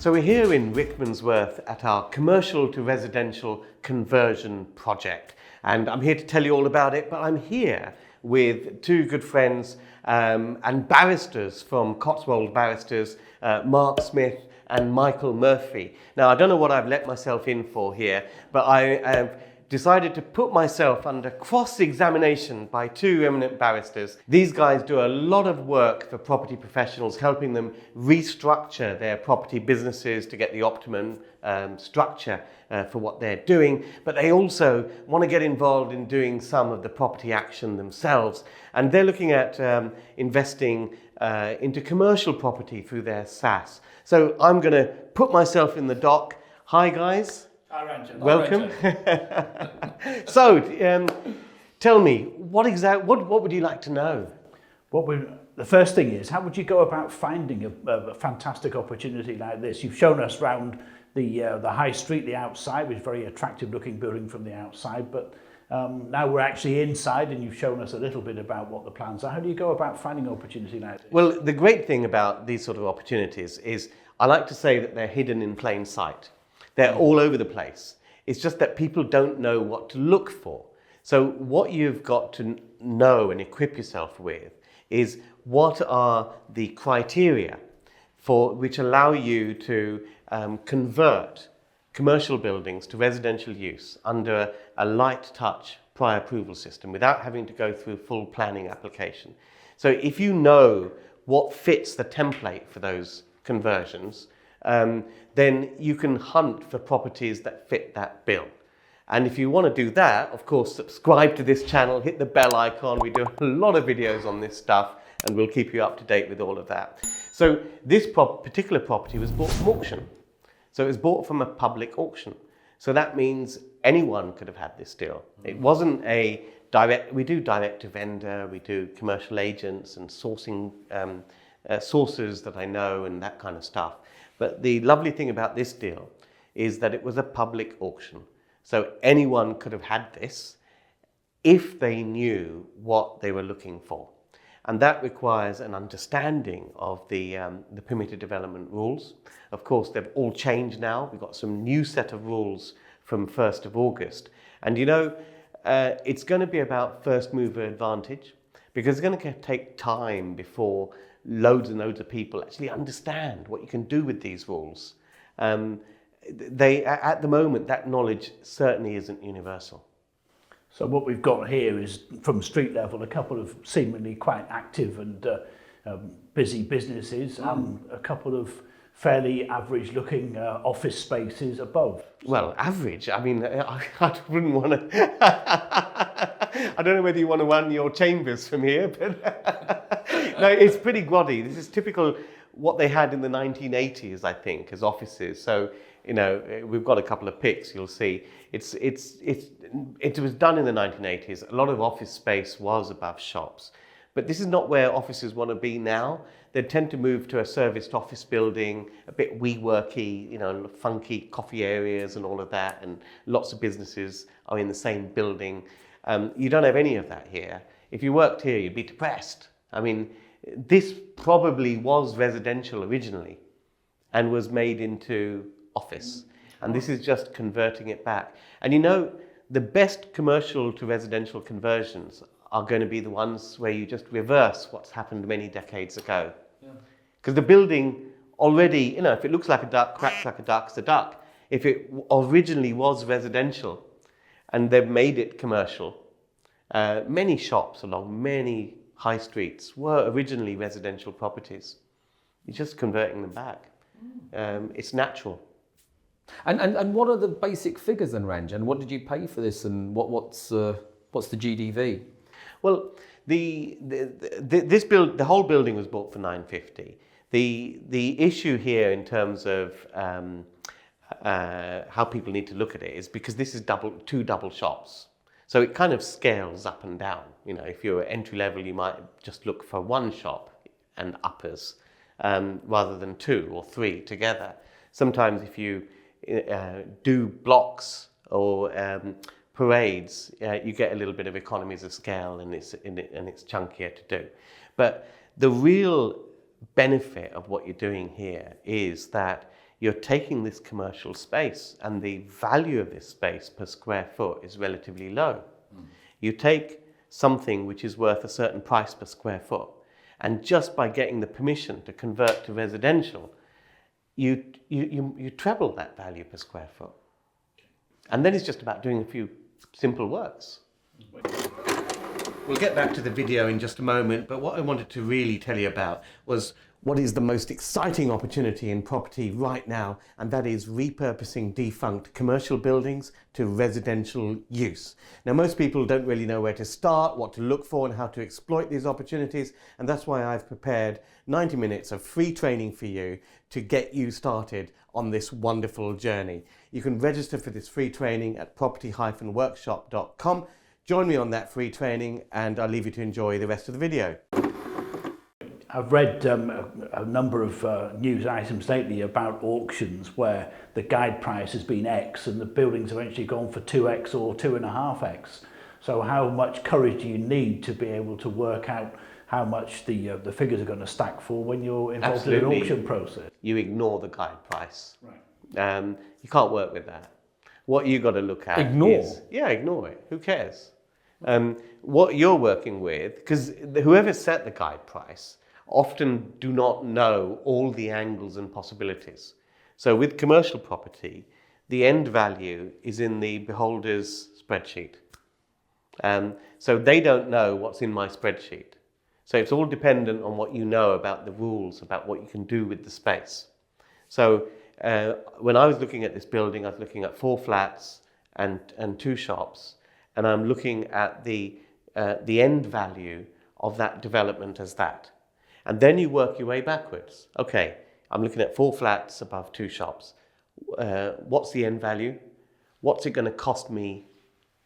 So we're here in Rickmansworth at our commercial to residential conversion project. And I'm here to tell you all about it, but I'm here with two good friends and barristers from Cotswold Barristers, Mark Smith and Michael Murphey. Now, I don't know what I've let myself in for here, but I have decided to put myself under cross-examination by two eminent barristers. These guys do a lot of work for property professionals, helping them restructure their property businesses to get the optimum structure for what they're doing. But they also want to get involved in doing some of the property action themselves. And they're looking at investing into commercial property through their SaaS. So I'm going to put myself in the dock. Hi, guys. Hi, Ranjan. Welcome. So, tell me, what would you like to know? The first thing is, how would you go about finding a fantastic opportunity like this? You've shown us round the high street, the outside, which is a very attractive looking building from the outside, but now we're actually inside and you've shown us a little bit about what the plans are. How do you go about finding an opportunity like this? Well, the great thing about these sort of opportunities is I like to say that they're hidden in plain sight. They're all over the place. It's just that people don't know what to look for. So what you've got to know and equip yourself with is what are the criteria for which allow you to convert commercial buildings to residential use under a light touch prior approval system without having to go through full planning application. So if you know what fits the template for those conversions, then you can hunt for properties that fit that bill. And if you want to do that, of course, subscribe to this channel, hit the bell icon. We do a lot of videos on this stuff and we'll keep you up to date with all of that. So this particular property was bought from auction. So it was bought from a public auction. So that means anyone could have had this deal. It wasn't a direct, we do direct to vendor, we do commercial agents and sourcing sources that I know and that kind of stuff. But the lovely thing about this deal is that it was a public auction. So anyone could have had this if they knew what they were looking for. And that requires an understanding of the permitted development rules. Of course, they've all changed now. We've got some new set of rules from 1st of August. And you know, it's going to be about first mover advantage because it's going to take time before loads and loads of people actually understand what you can do with these rules. At the moment, that knowledge certainly isn't universal. So what we've got here is, from street level, a couple of seemingly quite active and busy businesses and a couple of fairly average looking office spaces above. Well, average, I mean, I wouldn't want to, I don't know whether you want to run your chambers from here, but no, it's pretty grotty. This is typical what they had in the 1980s, I think, as offices. So, you know, we've got a couple of pics, you'll see. It was done in the 1980s. A lot of office space was above shops. But this is not where offices want to be now. They tend to move to a serviced office building, a bit WeWorky, you know, funky coffee areas and all of that, and lots of businesses are in the same building. You don't have any of that here. If you worked here, you'd be depressed. I mean, this probably was residential originally and was made into office. And this is just converting it back. And you know, the best commercial to residential conversions are going to be the ones where you just reverse what's happened many decades ago. Because the building already, you know, if it looks like a duck, quacks like a duck, it's a duck. If it originally was residential and they've made it commercial, many shops along many high streets were originally residential properties. You're just converting them back. It's natural. And what are the basic figures then, Ranjan? What did you pay for this, and what's the GDV? Well, the whole building was bought for $950. The issue here in terms of how people need to look at it is because this is two double shops. So it kind of scales up and down. You know, if you're entry level, you might just look for one shop and uppers rather than two or three together. Sometimes if you do blocks or parades, you get a little bit of economies of scale, and it's chunkier to do. But the real benefit of what you're doing here is that you're taking this commercial space and the value of this space per square foot is relatively low. You take something which is worth a certain price per square foot, and just by getting the permission to convert to residential, you treble that value per square foot. And then it's just about doing a few simple works. We'll get back to the video in just a moment, but what I wanted to really tell you about was what is the most exciting opportunity in property right now, and that is repurposing defunct commercial buildings to residential use. Now, most people don't really know where to start, what to look for, and how to exploit these opportunities, and that's why I've prepared 90 minutes of free training for you to get you started on this wonderful journey. You can register for this free training at property-workshop.com. Join me on that free training, and I'll leave you to enjoy the rest of the video. I've read a number of news items lately about auctions where the guide price has been X and the building's eventually gone for 2X or 2.5X. So how much courage do you need to be able to work out how much the figures are going to stack for when you're involved in an auction process? You ignore the guide price. Right. You can't work with that. What you got to look at is... Yeah, ignore it. Who cares? What you're working with, because whoever set the guide price often do not know all the angles and possibilities. So with commercial property, the end value is in the beholder's spreadsheet. So they don't know what's in my spreadsheet. So it's all dependent on what you know about the rules, about what you can do with the space. So when I was looking at this building, I was looking at 4 flats and 2 shops, and I'm looking at the end value of that development as that. And then you work your way backwards. Okay, I'm looking at 4 flats above 2 shops. What's the end value? What's it going to cost me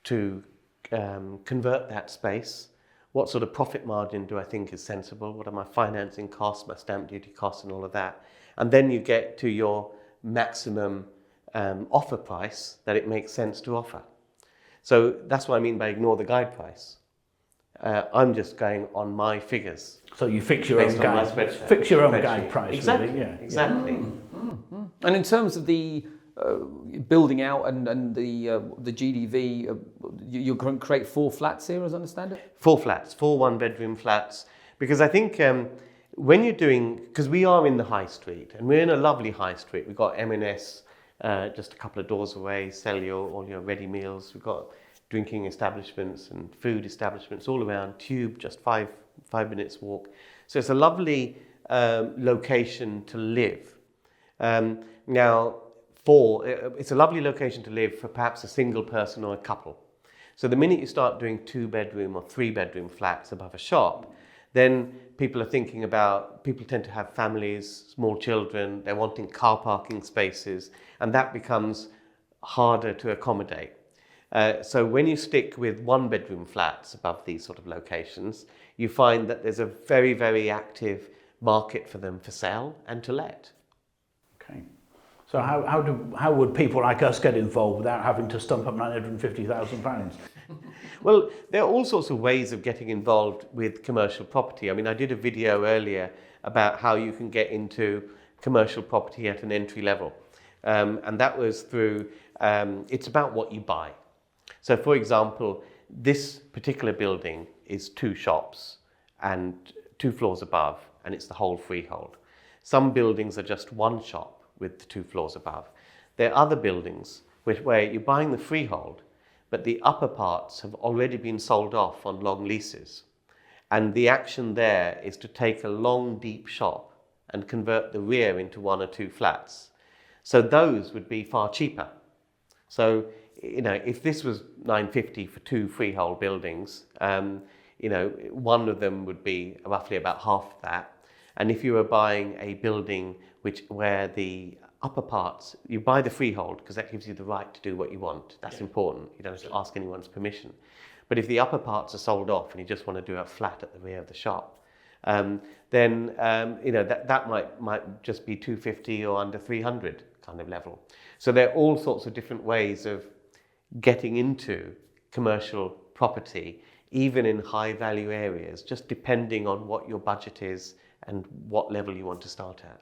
to convert that space? What sort of profit margin do I think is sensible? What are my financing costs, my stamp duty costs, and all of that? And then you get to your maximum offer price that it makes sense to offer. So that's what I mean by ignore the guide price. I'm just going on my figures. So you fix your own guide price. Exactly. Really? Yeah. Exactly. And in terms of the building out and the GDV, you're going to create 4 flats here, as I understand it? 4 flats, 4 one-bedroom flats. Because I think when you're doing, because we are in the high street, and we're in a lovely high street. We've got M&S just a couple of doors away, sell all your ready meals. We've got drinking establishments and food establishments all around. Tube, just 5 minutes walk. So it's a lovely location to live. Now, it's a lovely location to live for perhaps a single person or a couple. So the minute you start doing 2-bedroom or 3-bedroom flats above a shop, then people tend to have families, small children, they're wanting car parking spaces, and that becomes harder to accommodate. So when you stick with 1-bedroom flats above these sort of locations, you find that there's a very, very active market for them for sale and to let. Okay. So how would people like us get involved without having to stump up £950,000? Well, there are all sorts of ways of getting involved with commercial property. I mean, I did a video earlier about how you can get into commercial property at an entry level. And that was through, it's about what you buy. So for example, this particular building is 2 shops and 2 floors above, and it's the whole freehold. Some buildings are just 1 shop with the 2 floors above. There are other buildings where you're buying the freehold, but the upper parts have already been sold off on long leases. And the action there is to take a long, deep shop and convert the rear into 1 or 2 flats. So those would be far cheaper. So, if this was $950 for 2 freehold buildings, one of them would be roughly about half that. And if you were buying a building where the upper parts, you buy the freehold because that gives you the right to do what you want. That's important. You don't have to ask anyone's permission. But if the upper parts are sold off and you just want to do a flat at the rear of the shop, then that might just be $250 or under $300 kind of level. So there are all sorts of different ways of getting into commercial property, even in high value areas, just depending on what your budget is and what level you want to start at.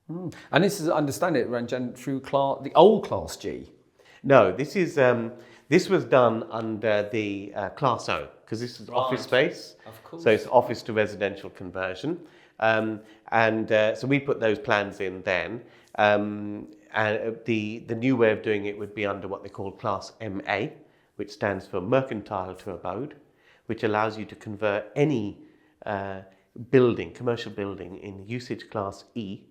And this is, I understand it, Ranjan, through the old Class G. No, this was done under the Class O, because this is office space. Of course. So it's office to residential conversion. So we put those plans in then. And the new way of doing it would be under what they call Class MA, which stands for Mercantile to Abode, which allows you to convert any commercial building in usage Class E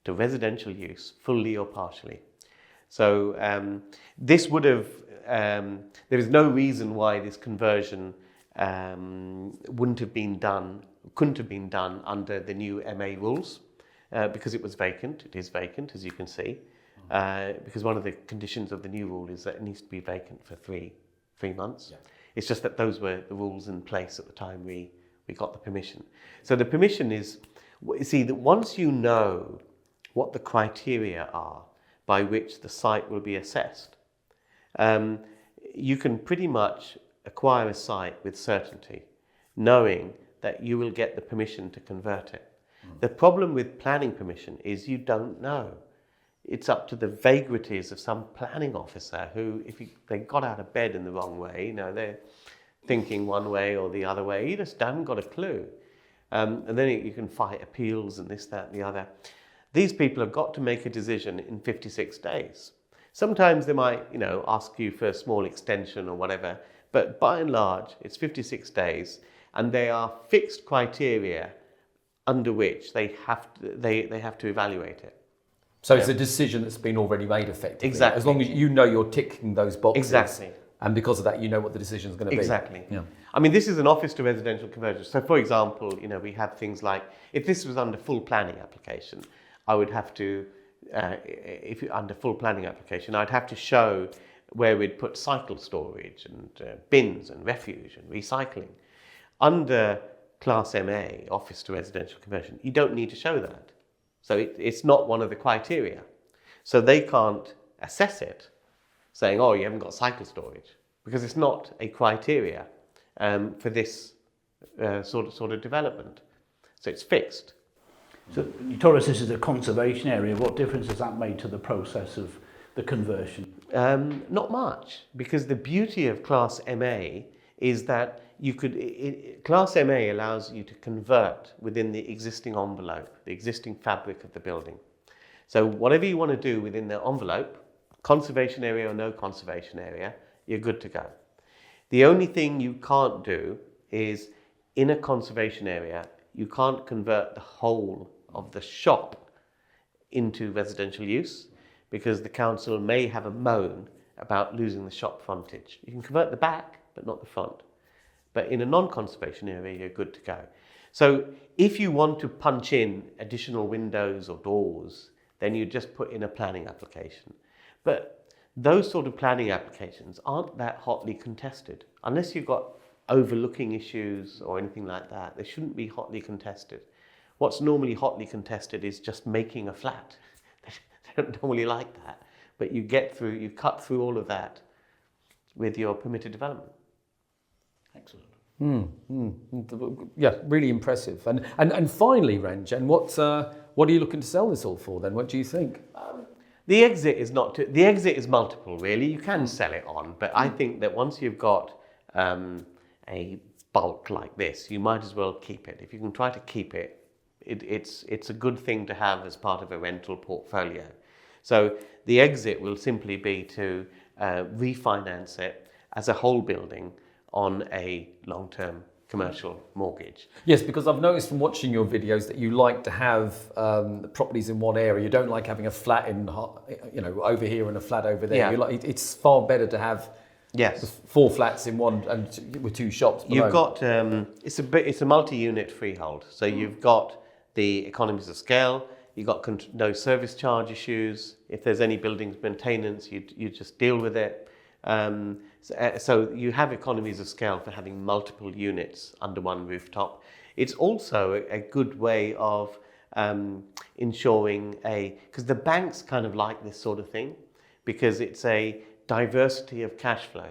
to residential use, fully or partially. So this would have, there is no reason why this conversion couldn't have been done under the new MA rules, because it was vacant. It is vacant, as you can see, because one of the conditions of the new rule is that it needs to be vacant for three months. Yeah. It's just that those were the rules in place at the time we got the permission. So the permission is, see, that once you know what the criteria are by which the site will be assessed, you can pretty much acquire a site with certainty, knowing that you will get the permission to convert it. The problem with planning permission is you don't know. It's up to the vagaries of some planning officer who, if they got out of bed in the wrong way, they're thinking one way or the other way, you just haven't got a clue. And then you can fight appeals and this, that, and the other. These people have got to make a decision in 56 days. Sometimes they might, ask you for a small extension or whatever, but by and large, it's 56 days, and they are fixed criteria under which they have to evaluate it. So it's a decision that's been already made effectively. Exactly. As long as you know you're ticking those boxes. Exactly. And because of that, you know what the decision is going to be. Exactly. Yeah. I mean, this is an office to residential conversion. So, for example, we have things like, if this was under full planning application, I would have to, under full planning application, I'd have to show where we'd put cycle storage and bins and refuge and recycling. Under Class MA, office to residential conversion, you don't need to show that. So it's not one of the criteria. So they can't assess it, saying, oh, you haven't got cycle storage, because it's not a criteria for this sort of development. So it's fixed. So you told us this is a conservation area. What difference has that made to the process of the conversion? Not much, because the beauty of Class MA is that Class MA allows you to convert within the existing envelope, the existing fabric of the building. So whatever you want to do within the envelope, conservation area or no conservation area, you're good to go. The only thing you can't do is, in a conservation area, you can't convert the whole of the shop into residential use, because the council may have a moan about losing the shop frontage. You can convert the back, but not the front. But in a non-conservation area, you're good to go. So if you want to punch in additional windows or doors, then you just put in a planning application. But those sort of planning applications aren't that hotly contested. Unless you've got overlooking issues or anything like that, they shouldn't be hotly contested. What's normally hotly contested is just making a flat. They don't normally like that. But you cut through all of that with your permitted development. Excellent. Yeah, really impressive. And finally, Ranjan, what are you looking to sell this all for then? What do you think? The exit is multiple, really. You can sell it on, but I think that once you've got a bulk like this, you might as well keep it. If you can try to keep it, it's a good thing to have as part of a rental portfolio. So the exit will simply be to refinance it as a whole building on a long-term commercial mortgage. Yes, because I've noticed from watching your videos that you like to have properties in one area. You don't like having a flat over here and a flat over there. Yeah. It's far better to have Yes. 4 flats in one and with 2 shops below. You've got it's a multi-unit freehold, so you've got the economies of scale. You've got no service charge issues. If there's any buildings maintenance, you just deal with it. So you have economies of scale for having multiple units under one rooftop. It's also a good way of ensuring because the banks kind of like this sort of thing, because it's a diversity of cash flow.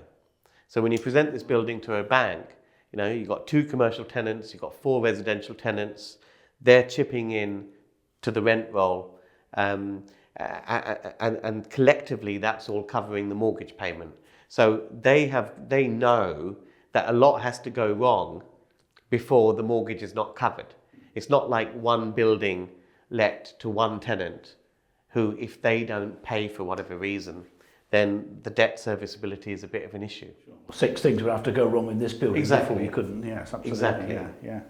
So when you present this building to a bank, you've got 2 commercial tenants, you've got 4 residential tenants, they're chipping in to the rent roll, and collectively that's all covering the mortgage payment. So they know that a lot has to go wrong before the mortgage is not covered. It's not like one building let to one tenant who, if they don't pay for whatever reason, then the debt serviceability is a bit of an issue. 6 things would have to go wrong in this building Exactly. before you couldn't. Yes, absolutely. Exactly. Yeah.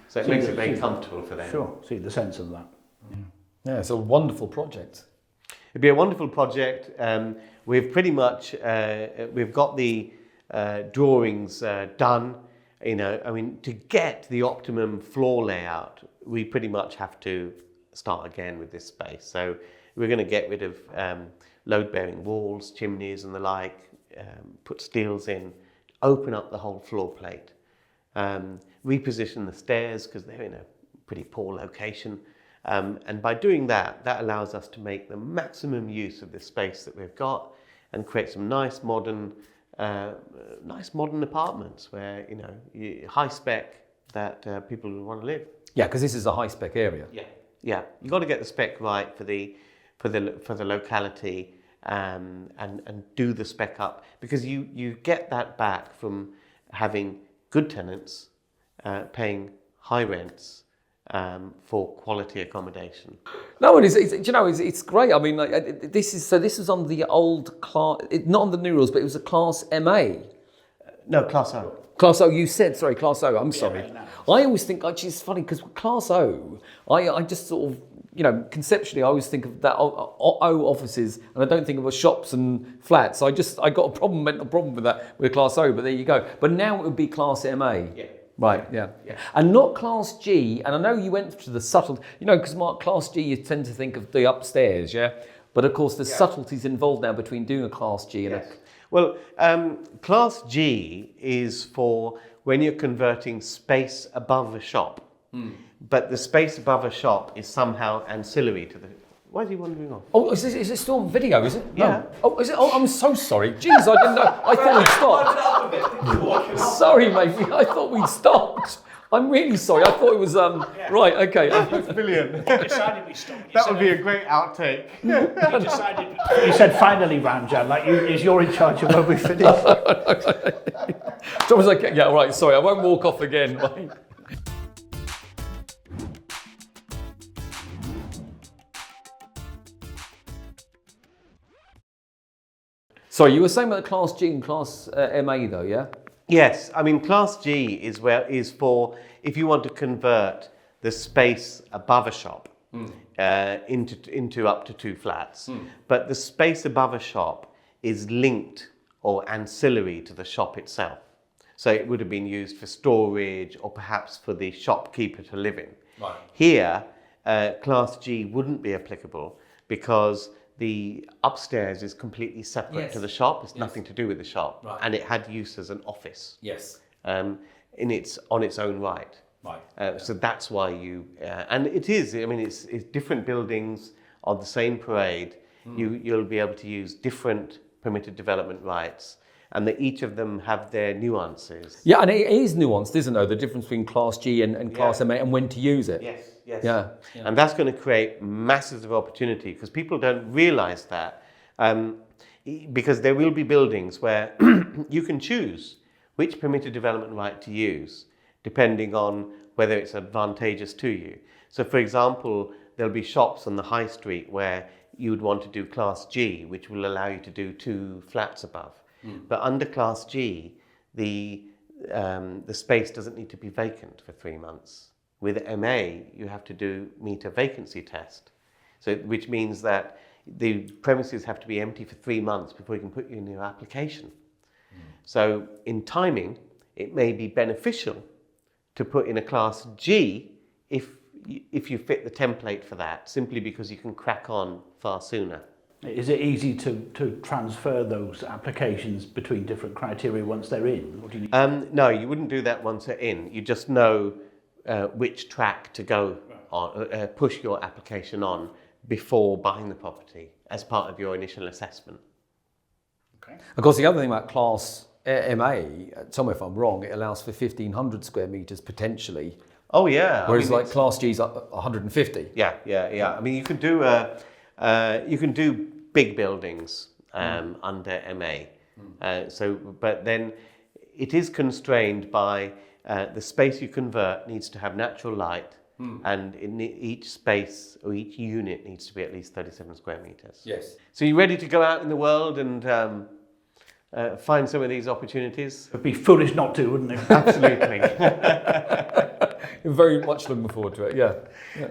So it makes it very comfortable for them. Sure. See the sense of that. Yeah, it's a wonderful project. It'd be a wonderful project. We've pretty much we've got the drawings done. You know, I mean, to get the optimum floor layout, we pretty much have to start again with this space. So we're going to get rid of load-bearing walls, chimneys, and the like. Put steels in, open up the whole floor plate, reposition the stairs because they're in a pretty poor location. And by doing that, that allows us to make the maximum use of the space that we've got and create some nice modern apartments where, you know, high spec that people will want to live. Yeah, because this is a high spec area. Yeah. You've got to get the spec right for the locality and do the spec up, because you get that back from having good tenants paying high rents for quality accommodation. No, it's great. I mean, like, this is on the old class, not on the new rules, but it was a Class MA. No, Class O. Class O, you said, sorry, Class O, I'm sorry. I always think, actually, it's funny, because Class O, I just sort of, you know, conceptually, I always think of that O offices, and I don't think of shops and flats. I got a mental problem with that, with Class O, but there you go. But now it would be Class MA. Yeah. Right, yeah. And not Class G, and I know you went to the subtle, you know, because Class G, you tend to think of the upstairs, yeah? But of course, there's subtleties involved now between doing a Class G and Well, Class G is for when you're converting space above a shop, but the space above a shop is somehow ancillary to the... Why are you wandering off? Oh, is this still on video, is it? Yeah. No. Oh, is it? Oh, I'm so sorry. Jeez, I didn't know. I thought we'd stopped. Sorry, mate. I thought we'd stopped. I'm really sorry. I thought it was... Right, okay. That's brilliant. Decided we stopped. That would be a great outtake. You said finally, Ranjan, like you're in charge of when we finish. So I was like, yeah, right, sorry, I won't walk off again. Right. Sorry, you were saying about Class G and Class MA though, yeah? Yes, I mean, Class G is for if you want to convert the space above a shop into up to 2 flats. But the space above a shop is linked or ancillary to the shop itself. So it would have been used for storage or perhaps for the shopkeeper to live in. Right. Here, Class G wouldn't be applicable because the upstairs is completely separate to the shop. It's nothing to do with the shop. Right. And it had use as an office. Yes. On its own right. Right. So that's why you... and it is, I mean, it's different buildings on the same parade. You'll be able to use different permitted development rights, and that each of them have their nuances. Yeah, and it is nuanced, isn't it? The difference between Class G and Class MA and when to use it. Yes. Yeah. And that's going to create masses of opportunity because people don't realise that. Because there will be buildings where you can choose which permitted development right to use depending on whether it's advantageous to you. So for example, there'll be shops on the high street where you would want to do Class G, which will allow you to do 2 flats above. But under Class G, the space doesn't need to be vacant for 3 months. With MA, you have to meet a vacancy test, which means that the premises have to be empty for 3 months before you can put you in your application. So in timing, it may be beneficial to put in a Class G if you fit the template for that, simply because you can crack on far sooner. Is it easy to transfer those applications between different criteria once they're in? Or do you need... No, you wouldn't do that once they're in. You just know which track to go on, push your application on before buying the property as part of your initial assessment. Okay. Of course, the other thing about Class MA, tell me if I'm wrong, it allows for 1,500 square metres potentially. Oh yeah. Whereas Class G's 150. Yeah. I mean, you could do a You can do big buildings under MA. But then it is constrained by the space you convert needs to have natural light, and each space or each unit needs to be at least 37 square meters. Yes. So you ready to go out in the world and find some of these opportunities? It'd be foolish not to, wouldn't it? Absolutely. Very much looking forward to it, yeah.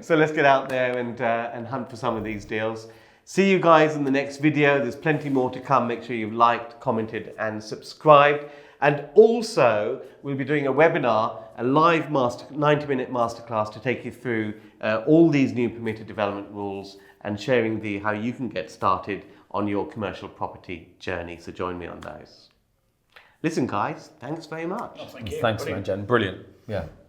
So let's get out there and hunt for some of these deals. See you guys in the next video. There's plenty more to come. Make sure you've liked, commented and subscribed. And also, we'll be doing a webinar, a live 90-minute masterclass to take you through all these new permitted development rules and sharing how you can get started on your commercial property journey. So join me on those. Listen, guys, thanks very much. Oh, thank you. Thanks, Ranjan. Brilliant. Yeah.